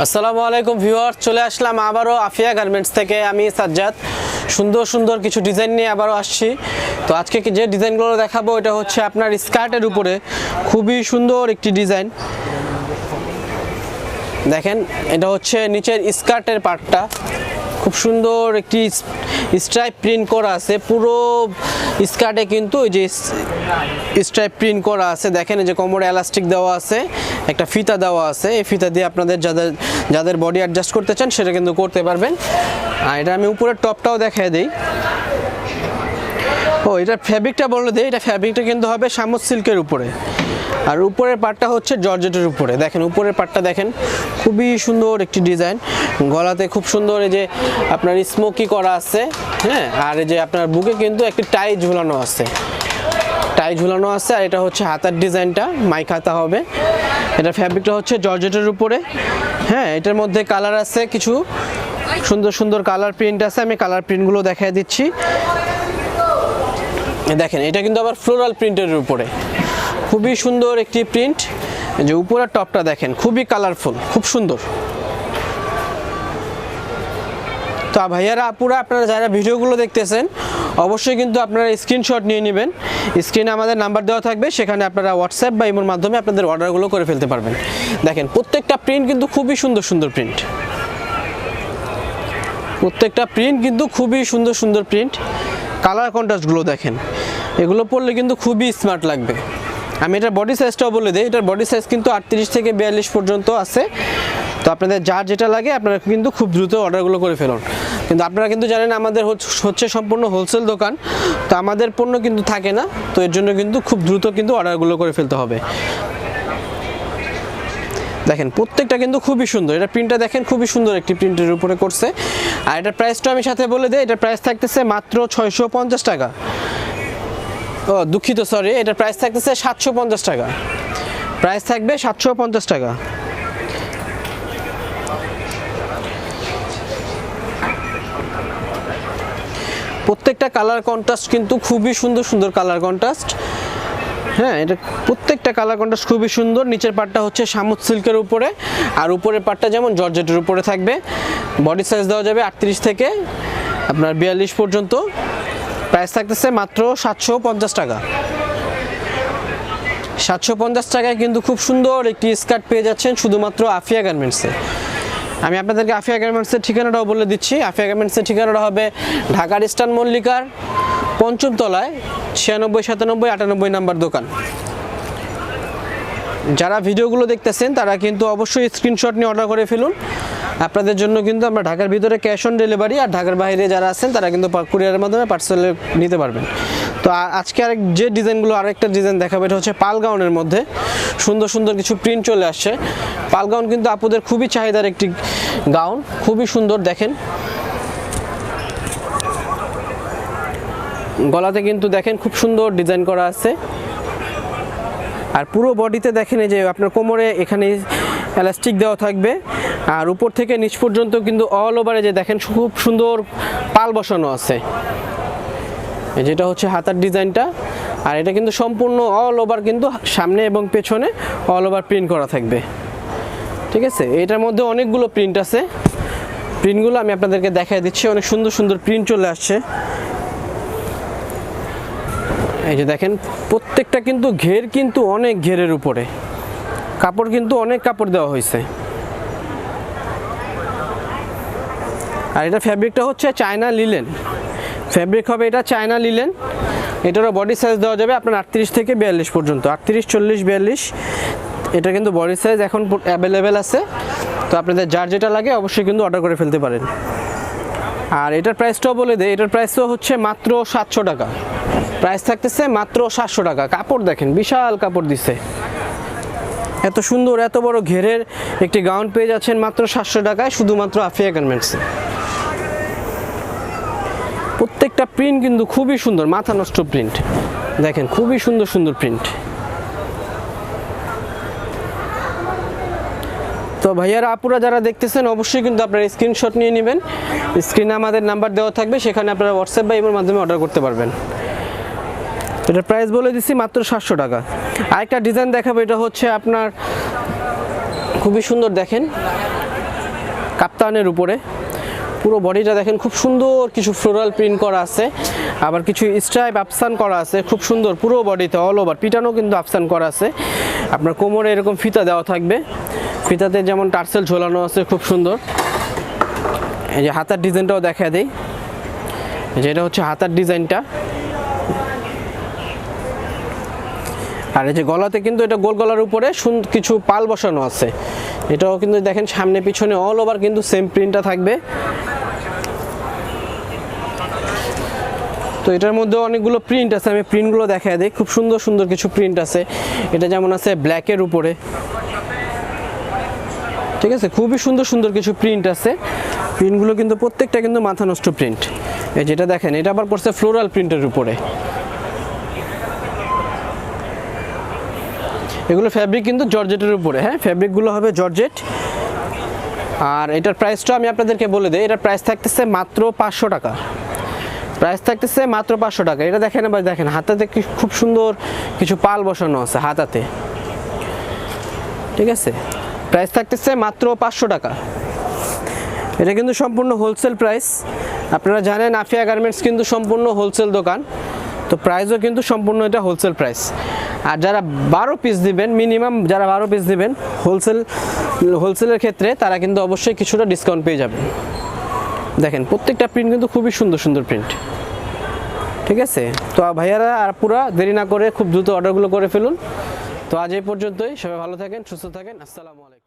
আসসালামু আলাইকুম ভিউয়ার্স, চলে আসলাম আবারও আফিয়া গার্মেন্টস থেকে। আমি সাজ্জাদ সুন্দর সুন্দর কিছু ডিজাইন নিয়ে আবারও আসছি। তো আজকে যে ডিজাইনগুলো দেখাবো এটা হচ্ছে আপনার স্কার্টের উপরে খুবই সুন্দর একটি ডিজাইন। দেখেন, এটা হচ্ছে নিচের স্কার্টের পার্টটা, খুব সুন্দর একটি স্ট্রাইপ প্রিন্ট করা আছে। পুরো স্কার্টে কিন্তু এই যে স্ট্রাইপ প্রিন্ট করা আছে। দেখেন, এই যে কোমরে এলাস্টিক দেওয়া আছে, একটা ফিতা দেওয়া আছে। এই ফিতা দিয়ে আপনাদের যাদের বডি অ্যাডজাস্ট করতে চান সেটা কিন্তু করতে পারবেন। আর এটা আমি উপরের টপটাও দেখাই দিই। এটা ফ্যাব্রিকটা বলে দিই, এটা ফ্যাব্রিকটা কিন্তু হবে শামুক সিল্কের উপরে, আর উপরের পার্টটা হচ্ছে জর্জেটের উপরে। দেখেন উপরের পার্টটা দেখেন, খুবই সুন্দর একটি ডিজাইন। গলাতে খুব সুন্দর এই যে আপনার স্মোকি করা আছে, হ্যাঁ। আর এই যে আপনার বুকে কিন্তু একটি টাই ঝুলানো আছে, আর এটা হচ্ছে হাতার ডিজাইনটা মাইক হাতা হবে। এটা ফ্যাব্রিকটা হচ্ছে জর্জেটের উপরে, হ্যাঁ। এটার মধ্যে কালার আছে, কিছু সুন্দর সুন্দর কালার প্রিন্ট আছে। আমি কালার প্রিন্টগুলো দেখাই দিচ্ছি। দেখেন, এটা কিন্তু আবার ফ্লোরাল প্রিন্টের উপরে, খুবই সুন্দর একটি প্রিন্ট। যে উপরের টপটা দেখেন, খুবই কালারফুল, খুব সুন্দর। তো ভাইয়ারা আপুরা, আপনারা যারা ভিডিওগুলো দেখতেছেন অবশ্যই কিন্তু আপনারা স্ক্রিনশট নিয়ে নেবেন। স্ক্রিনে আমাদের নাম্বার দেওয়া থাকবে, সেখানে আপনারা হোয়াটসঅ্যাপ বা ইমোর মাধ্যমে আপনাদের অর্ডারগুলো করে ফেলতে পারবেন। দেখেন প্রত্যেকটা প্রিন্ট কিন্তু খুবই সুন্দর সুন্দর প্রিন্ট, প্রত্যেকটা প্রিন্ট কিন্তু খুবই সুন্দর সুন্দর প্রিন্ট। কালার কন্ট্রাস্টগুলো দেখেন, এগুলো পরলে কিন্তু খুবই স্মার্ট লাগবে। আমি এটার বডি সাইজটাও বলে দিই। এটার বডি সাইজ কিন্তু 38 থেকে 42 পর্যন্ত আছে। তো আপনাদের যার যেটা লাগে আপনারা কিন্তু খুব দ্রুত অর্ডারগুলো করে ফেলুন। কিন্তু আপনারা কিন্তু জানেন আমাদের হচ্ছে সম্পূর্ণ হোলসেল দোকান, তো আমাদের পণ্য কিন্তু থাকে না। তো এর জন্য কিন্তু খুব দ্রুত কিন্তু অর্ডারগুলো করে ফেলতে হবে। দেখেন প্রত্যেকটা কিন্তু খুবই সুন্দর। এটা প্রিন্টটা দেখেন, খুবই সুন্দর একটি প্রিন্টের উপরে করছে। আর এটার প্রাইসটা আমি সাথে বলে দিই, এটার প্রাইস থাকতেছে মাত্র 650 টাকা। দুঃখিত, সরি, এটার প্রাইস থাকতেছে 750 টাকা। প্রাইস থাকবে 750 টাকা। প্রত্যেকটা কালার কন্ট্রাস্ট কিন্তু খুবই সুন্দর সুন্দর কালার কন্ট্রাস্ট, হ্যাঁ। এটা প্রত্যেকটা কালার কন্ট্রাস্ট খুবই সুন্দর। নিচের পার্টটা হচ্ছে শামুক সিল্কের উপরে, আর উপরের পার্টটা যেমন জর্জেটের উপরে থাকবে। বডি সাইজ দেওয়া যাবে 38 থেকে আপনার 42 পর্যন্ত। প্রাইস থাকতেছে মাত্র 750 টাকা। 750 টাকায় কিন্তু খুব সুন্দর একটি স্কার্ট পেয়ে যাচ্ছেন শুধুমাত্র আফিয়া গার্মেন্টসে। আমি আপনাদেরকে আফিয়া গার্মেন্টসের ঠিকানাটাও বলে দিচ্ছি। আফিয়া গার্মেন্টসের ঠিকানাটা হবে ঢাকার ইস্টার্ন মল্লিকার 5ম তলায় 96, 97, 98 নাম্বার দোকান। যারা ভিডিওগুলো দেখতেছেন তারা কিন্তু অবশ্যই স্ক্রিনশট নিয়ে অর্ডার করে ফেলুন। আপনাদের জন্য কিন্তু আমরা ঢাকার ভিতরে ক্যাশ অন ডেলিভারি, আর ঢাকার বাইরে যারা আছেন তারা কিন্তু কুরিয়ারের মাধ্যমে পার্সেলে নিতে পারবেন। তো আজকে যে ডিজাইনগুলো, আরেকটা ডিজাইন দেখাবো। এটা হচ্ছে পাল গাউনের মধ্যে সুন্দর সুন্দর কিছু প্রিন্ট চলে আসছে। পাল গাউন কিন্তু আপুদের খুবই চাহিদার একটি গাউন, খুবই সুন্দর। দেখেন গলাতে কিন্তু দেখেন খুব সুন্দর ডিজাইন করা আছে। আর পুরো বডিতে দেখেন এই যে আপনার কোমরে এখানে এলাস্টিক দেওয়া থাকবে, আর উপর থেকে নিচ পর্যন্ত কিন্তু অল ওভারে যে দেখেন খুব সুন্দর পাল বসানো আছে। যেটা হচ্ছে হাতার ডিজাইনটা, আর এটা কিন্তু সম্পূর্ণ অল ওভার কিন্তু সামনে এবং পেছনে অল ওভার প্রিন্ট করা থাকবে, ঠিক আছে। এটার মধ্যে অনেকগুলো প্রিন্ট আছে, প্রিন্টগুলো আমি আপনাদেরকে দেখাই দিচ্ছি। অনেক সুন্দর সুন্দর প্রিন্ট চলে আসছে। এই যে দেখেন প্রত্যেকটা কিন্তু ঘের কিন্তু অনেক ঘেরের উপরে, কাপড় কিন্তু অনেক কাপড় দেওয়া হয়েছে। আর এটা ফ্যাব্রিকটা হচ্ছে চায়না লিলেন ফ্যাব্রিক হবে, এটা চায়না লিলেন। এটারও বডি সাইজ দেওয়া যাবে আপনার 38 থেকে 42 পর্যন্ত, 38, 40, 42। এটা কিন্তু বডি সাইজ এখন অ্যাভেলেবেল আছে। তো আপনাদের যার যেটা লাগে অবশ্যই কিন্তু অর্ডার করে ফেলতে পারেন। আর এটার প্রাইসটাও বলে দেয়, এটার প্রাইসও হচ্ছে মাত্র 700 টাকা। প্রাইস থাকতেছে মাত্র 700 টাকা। কাপড় দেখেন, বিশাল কাপড় দিছে। এত সুন্দর এত বড় ঘেরের একটি গাউন পেয়ে যাচ্ছেন মাত্র 700 টাকায়, শুধুমাত্র আফিয়া গার্মেন্টসে। প্রত্যেকটা প্রিন্ট কিন্তু খুবই সুন্দর, মাথা নষ্ট প্রিন্ট। দেখেন খুবই সুন্দর সুন্দর প্রিন্ট। তো ভাইয়ারা আপুরা যারা দেখতেছেন অবশ্যই কিন্তু আপনারা স্ক্রিনশট নিয়ে নেবেন। স্ক্রিনে আমাদের নাম্বার দেওয়া থাকবে, সেখানে আপনারা হোয়াটসঅ্যাপ বা ইমোর মাধ্যমে অর্ডার করতে পারবেন। এটার প্রাইস বলে দিচ্ছি মাত্র 700 টাকা। আরেকটা ডিজাইন দেখাবো, এটা হচ্ছে আপনার খুবই সুন্দর। দেখেন কাপ্তানের উপরে। পুরো বডিটা দেখেন খুব সুন্দর কিছু ফ্লোরাল প্রিন্ট করা আছে, আবার কিছু স্ট্রাইপ আফসান করা আছে খুব সুন্দর পুরো বডিতে অল ওভার। পিটানো কিন্তু আফসান করা আছে। আপনার কোমরে এরকম ফিতা দেওয়া থাকবে, ফিতাতে যেমন টার্সেল ঝোলানো আছে খুব সুন্দর। এই যে হাতার ডিজাইনটাও দেখা দেই, যেটা হচ্ছে হাতার ডিজাইনটা। আর এই যে গলাতে কিন্তু এটা গোল গলার উপরে কিছু পাল বসানো আছে, এটাও কিন্তু দেখেন সামনে পিছনে অল ওভার কিন্তু সেম প্রিন্টটা থাকবে। তো এটার মধ্যে অনেকগুলো প্রিন্ট আছে, আমি প্রিন্টগুলো দেখায় দিই। খুব সুন্দর সুন্দর কিছু প্রিন্ট আছে। এটা যেমন আছে ব্ল্যাকের উপরে, ঠিক আছে, খুবই সুন্দর সুন্দর কিছু প্রিন্ট আছে। প্রিন্টগুলো কিন্তু প্রত্যেকটা কিন্তু মাথা নষ্ট প্রিন্ট। এই যেটা দেখেন এটা আবার করছে ফ্লোরাল প্রিন্টের উপরে। এগুলো ফ্যাব্রিক কিন্তু জর্জেটের উপরে, হ্যাঁ ফ্যাব্রিকগুলো হবে জর্জেট। আর এটার প্রাইসটা আমি আপনাদেরকে বলে দিই, এটার প্রাইস থাকতেছে মাত্র 500 টাকা। প্রাইস থাকতেছে মাত্র 500 টাকা। এটা দেখেন, এবার দেখেন হাতাতে খুব সুন্দর কিছু পাল বসানো আছে হাতাতে, ঠিক আছে। প্রাইস থাকতেছে মাত্র 500 টাকা। এটা কিন্তু সম্পূর্ণ হোলসেল প্রাইস। আপনারা জানেন আফিয়া গার্মেন্টস কিন্তু সম্পূর্ণ হোলসেল দোকান, তো প্রাইসও কিন্তু সম্পূর্ণ এটা হোলসেল প্রাইস। আর যারা 12 পিস দিবেন, মিনিমাম যারা 12 পিস দিবেন হোলসেলের ক্ষেত্রে, তারা কিন্তু অবশ্যই কিছুটা ডিসকাউন্ট পেয়ে যাবেন। দেখেন প্রত্যেকটা প্রিন্ট কিন্তু খুবই সুন্দর সুন্দর প্রিন্ট, ঠিক আছে। তো ভাইয়ারা আর পুরা দেরি না করে খুব দ্রুত অর্ডারগুলো করে ফেলুন। তো আজ এই পর্যন্তই, সবাই ভালো থাকেন, সুস্থ থাকেন, আসসালামু আলাইকুম।